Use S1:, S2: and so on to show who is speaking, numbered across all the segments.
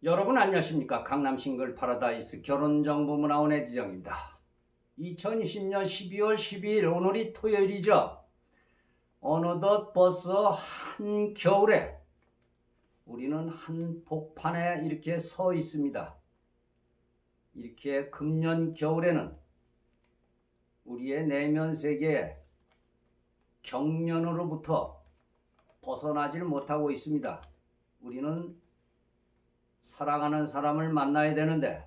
S1: 여러분 안녕하십니까? 강남 싱글 파라다이스 결혼정보문화원 에디정입니다. 2020년 12월 12일 오늘이 토요일이죠. 어느덧 벌써 한겨울에 우리는 한복판에 이렇게 서 있습니다. 이렇게 금년 겨울에는 우리의 내면 세계에 경련으로부터 벗어나질 못하고 있습니다. 우리는 사랑하는 사람을 만나야 되는데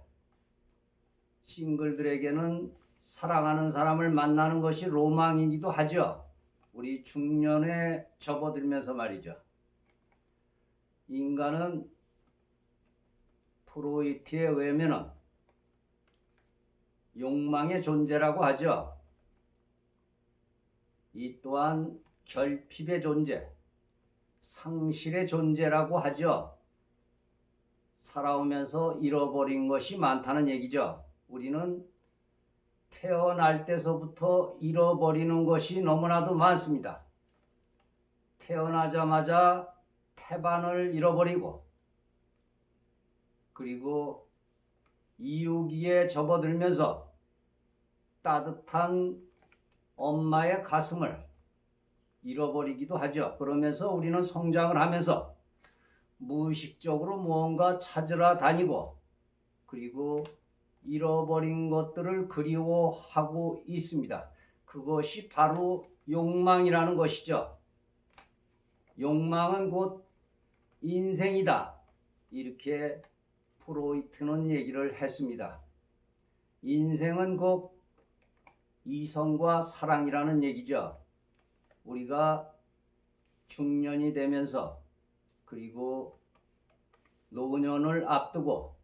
S1: 싱글들에게는 사랑하는 사람을 만나는 것이 로망이기도 하죠. 우리 중년에 접어들면서 말이죠. 인간은 프로이트에 의하면 욕망의 존재라고 하죠. 이 또한 결핍의 존재, 상실의 존재라고 하죠. 살아오면서 잃어버린 것이 많다는 얘기죠. 우리는 태어날 때서부터 잃어버리는 것이 너무나도 많습니다. 태어나자마자 태반을 잃어버리고, 그리고 이유기에 접어들면서 따뜻한 엄마의 가슴을 잃어버리기도 하죠. 그러면서 우리는 성장을 하면서 무의식적으로 무언가 찾으러 다니고, 그리고 잃어버린 것들을 그리워하고 있습니다. 그것이 바로 욕망이라는 것이죠. 욕망은 곧 인생이다. 이렇게 프로이트는 얘기를 했습니다. 인생은 곧 이성과 사랑이라는 얘기죠. 우리가 중년이 되면서 그리고 노년을 앞두고,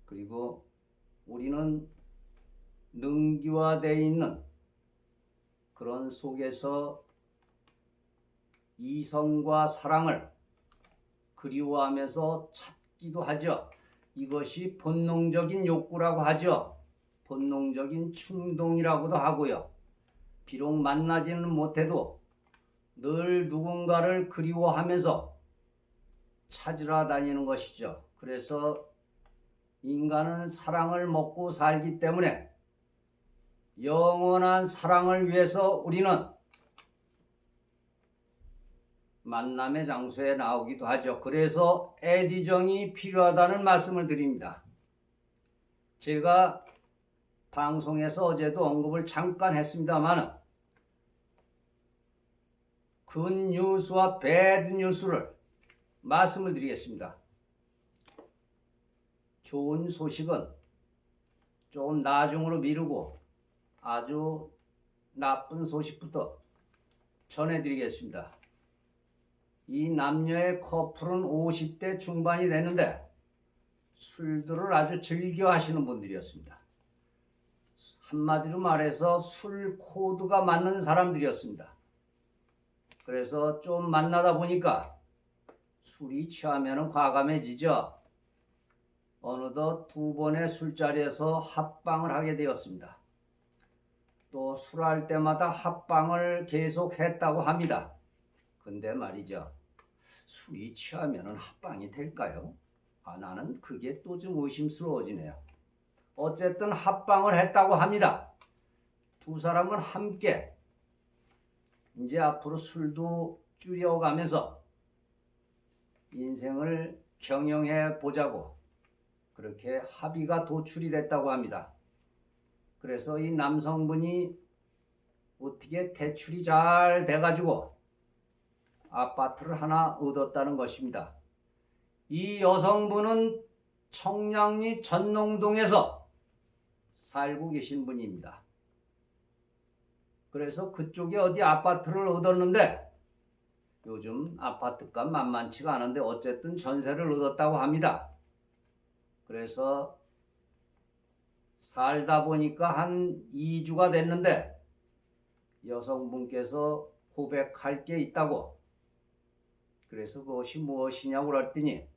S1: 그리고 우리는 능기화되어 있는 그런 속에서 이성과 사랑을 그리워하면서 찾기도 하죠. 이것이 본능적인 욕구라고 하죠. 본능적인 충동이라고도 하고요. 비록 만나지는 못해도 늘 누군가를 그리워하면서 찾으러 다니는 것이죠. 그래서 인간은 사랑을 먹고 살기 때문에 영원한 사랑을 위해서 우리는 만남의 장소에 나오기도 하죠. 그래서 에디정이 필요하다는 말씀을 드립니다. 제가 방송에서 어제도 언급을 잠깐 했습니다만 굿뉴스와 배드뉴스를 말씀을 드리겠습니다. 좋은 소식은 조금 나중으로 미루고 아주 나쁜 소식부터 전해드리겠습니다. 이 남녀의 커플은 50대 중반이 됐는데 술들을 아주 즐겨 하시는 분들이었습니다. 한마디로 말해서 술 코드가 맞는 사람들이었습니다. 그래서 좀 만나다 보니까 술이 취하면 과감해지죠. 어느덧 두 번의 술자리에서 합방을 하게 되었습니다. 또 술할 때마다 합방을 계속했다고 합니다. 근데 말이죠, 술이 취하면 합방이 될까요? 나는 그게 또 좀 의심스러워지네요. 어쨌든 합방을 했다고 합니다. 두 사람은 함께 이제 앞으로 술도 줄여가면서 인생을 경영해 보자고 그렇게 합의가 도출이 됐다고 합니다. 그래서 이 남성분이 어떻게 대출이 잘 돼가지고 아파트를 하나 얻었다는 것입니다. 이 여성분은 청량리 전농동에서 살고 계신 분입니다. 그래서 그쪽에 어디 아파트를 얻었는데 요즘 아파트값 만만치가 않은데 어쨌든 전세를 얻었다고 합니다. 그래서 살다 보니까 한 2주가 됐는데 여성분께서 고백할 게 있다고, 그래서 그것이 무엇이냐고 그랬더니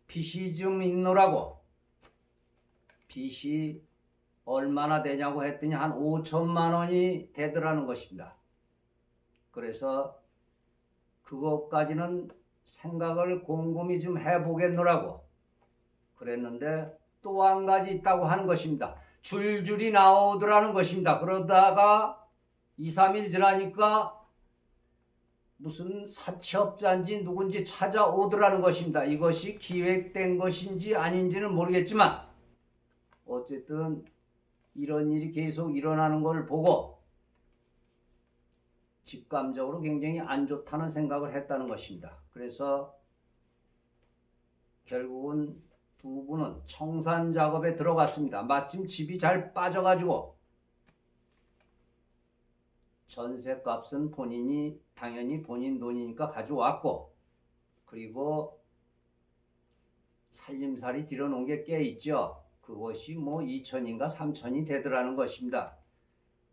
S1: 빚이 좀 있노라고. 빚이 얼마나 되냐고 했더니 한 5천만 원이 되더라는 것입니다. 그래서 그것까지는 생각을 곰곰이 좀 해보겠노라고 그랬는데 또 한 가지 있다고 하는 것입니다. 줄줄이 나오더라는 것입니다. 그러다가 2, 3일 지나니까 무슨 사채업자인지 누군지 찾아오더라는 것입니다. 이것이 기획된 것인지 아닌지는 모르겠지만 어쨌든 이런 일이 계속 일어나는 걸 보고 직감적으로 굉장히 안 좋다는 생각을 했다는 것입니다. 그래서 결국은 두 분은 청산 작업에 들어갔습니다. 마침 집이 잘 빠져가지고 전셋값은 본인이 당연히 본인 돈이니까 가져왔고 그리고 살림살이 들여놓은 게 꽤 있죠. 그것이 뭐 2천인가 3천이 되더라는 것입니다.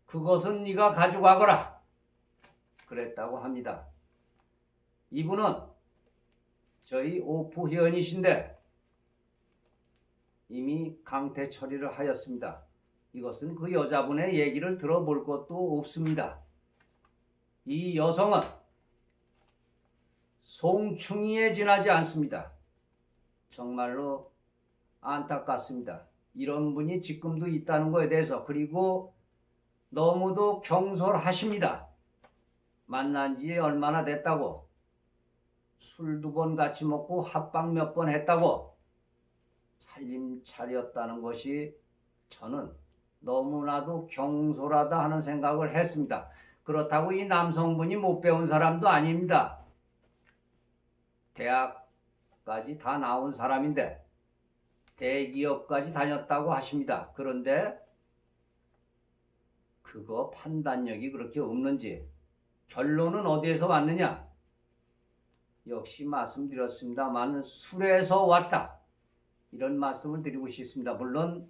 S1: 그것은 네가 가져가거라 그랬다고 합니다. 이분은 저희 오프 회원이신데 이미 강퇴 처리를 하였습니다. 이것은 그 여자분의 얘기를 들어볼 것도 없습니다. 이 여성은 송충이에 지나지 않습니다. 정말로 안타깝습니다. 이런 분이 지금도 있다는 것에 대해서. 그리고 너무도 경솔하십니다. 만난 지 얼마나 됐다고, 술 2번 같이 먹고 합방 몇 번 했다고 살림 차렸다는 것이 저는 너무나도 경솔하다 하는 생각을 했습니다. 그렇다고 이 남성분이 못 배운 사람도 아닙니다. 대학까지 다 나온 사람인데 대기업까지 다녔다고 하십니다. 그런데 그거 판단력이 그렇게 없는지 결론은 어디에서 왔느냐? 역시 말씀드렸습니다만 술에서 왔다. 이런 말씀을 드리고 싶습니다. 물론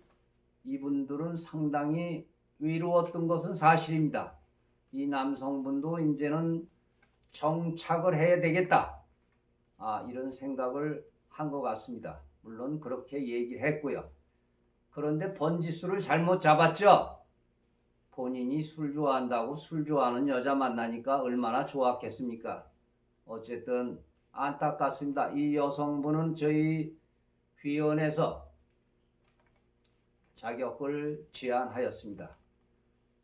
S1: 이분들은 상당히 위로웠던 것은 사실입니다. 이 남성분도 이제는 정착을 해야 되겠다. 이런 생각을 한 것 같습니다. 물론 그렇게 얘기를 했고요. 그런데 번지수를 잘못 잡았죠. 본인이 술 좋아한다고 술 좋아하는 여자 만나니까 얼마나 좋았겠습니까? 어쨌든 안타깝습니다. 이 여성분은 저희 위원회에서 자격을 제안하였습니다.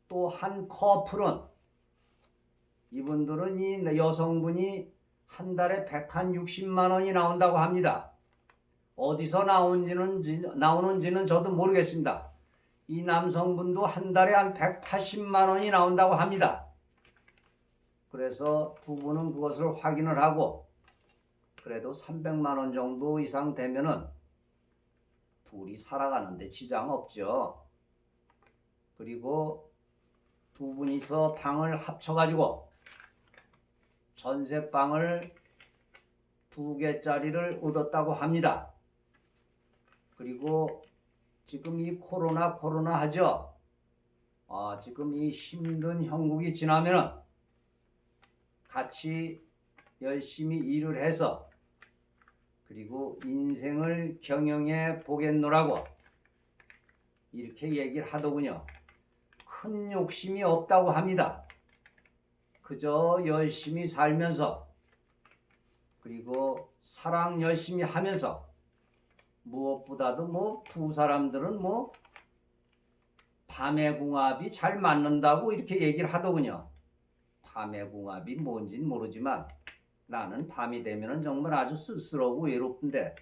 S1: 또 한 커플은 이분들은 이 여성분이 한 달에 160만 원이 나온다고 합니다. 어디서 나오는지는 저도 모르겠습니다. 이 남성분도 한 달에 한 180만 원이 나온다고 합니다. 그래서 두 분은 그것을 확인을 하고 그래도 300만 원 정도 이상 되면은 둘이 살아가는데 지장 없죠. 그리고 두 분이서 방을 합쳐가지고 전셋방을 2개짜리를 얻었다고 합니다. 그리고 지금 이 코로나 하죠. 지금 이 힘든 형국이 지나면은 같이 열심히 일을 해서 그리고 인생을 경영해 보겠노라고 이렇게 얘기를 하더군요. 큰 욕심이 없다고 합니다. 그저 열심히 살면서 그리고 사랑 열심히 하면서 무엇보다도 뭐 두 사람들은 뭐 밤의 궁합이 잘 맞는다고 이렇게 얘기를 하더군요. 밤의 궁합이 뭔지는 모르지만 나는 밤이 되면은 정말 아주 쓸쓸하고 외롭던데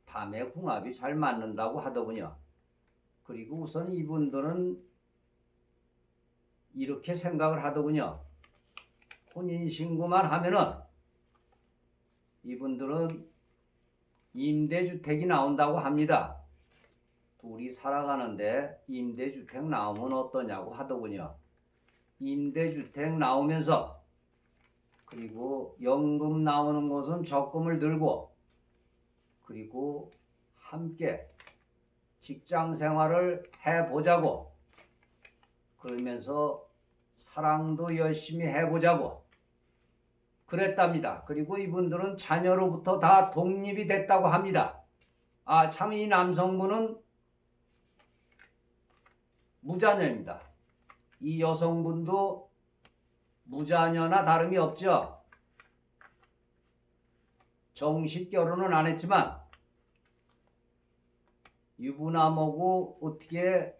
S1: 밤의 궁합이 잘 맞는다고 하더군요. 그리고 우선 이분들은 이렇게 생각을 하더군요. 혼인신고만 하면은 이분들은 임대주택이 나온다고 합니다. 둘이 살아가는데 임대주택 나오면 어떠냐고 하더군요. 임대주택 나오면서 그리고 연금 나오는 것은 적금을 들고 그리고 함께 직장 생활을 해보자고 그러면서 사랑도 열심히 해보자고 그랬답니다. 그리고 이분들은 자녀로부터 다 독립이 됐다고 합니다. 참 이 남성분은 무자녀입니다. 이 여성분도 무자녀나 다름이 없죠. 정식 결혼은 안 했지만 유부남하고 어떻게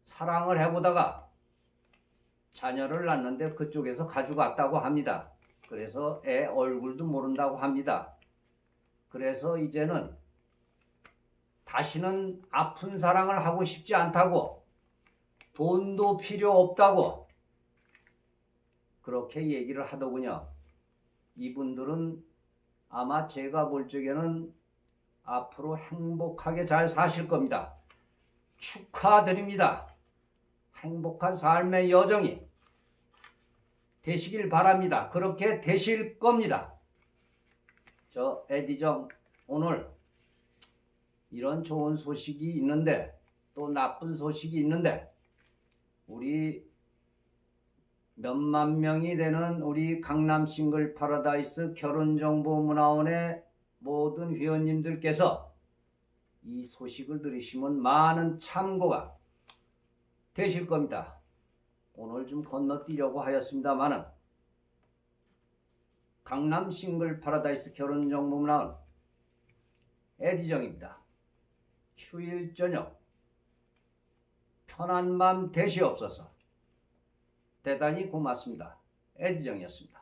S1: 사랑을 해보다가 자녀를 낳는데 그쪽에서 가져갔다고 합니다. 그래서 애 얼굴도 모른다고 합니다. 그래서 이제는 다시는 아픈 사랑을 하고 싶지 않다고, 돈도 필요 없다고 그렇게 얘기를 하더군요. 이분들은 아마 제가 볼 적에는 앞으로 행복하게 잘 사실 겁니다. 축하드립니다. 행복한 삶의 여정이 되시길 바랍니다. 그렇게 되실 겁니다. 저 에디정 오늘 이런 좋은 소식이 있는데 또 나쁜 소식이 있는데 우리 몇만 명이 되는 우리 강남 싱글 파라다이스 결혼정보문화원의 모든 회원님들께서 이 소식을 들으시면 많은 참고가 되실 겁니다. 오늘 좀 건너뛰려고 하였습니다만은 강남 싱글 파라다이스 결혼정보문화원 에디정입니다. 휴일 저녁 편한 밤 되시옵소서. 대단히 고맙습니다. 에디정이었습니다.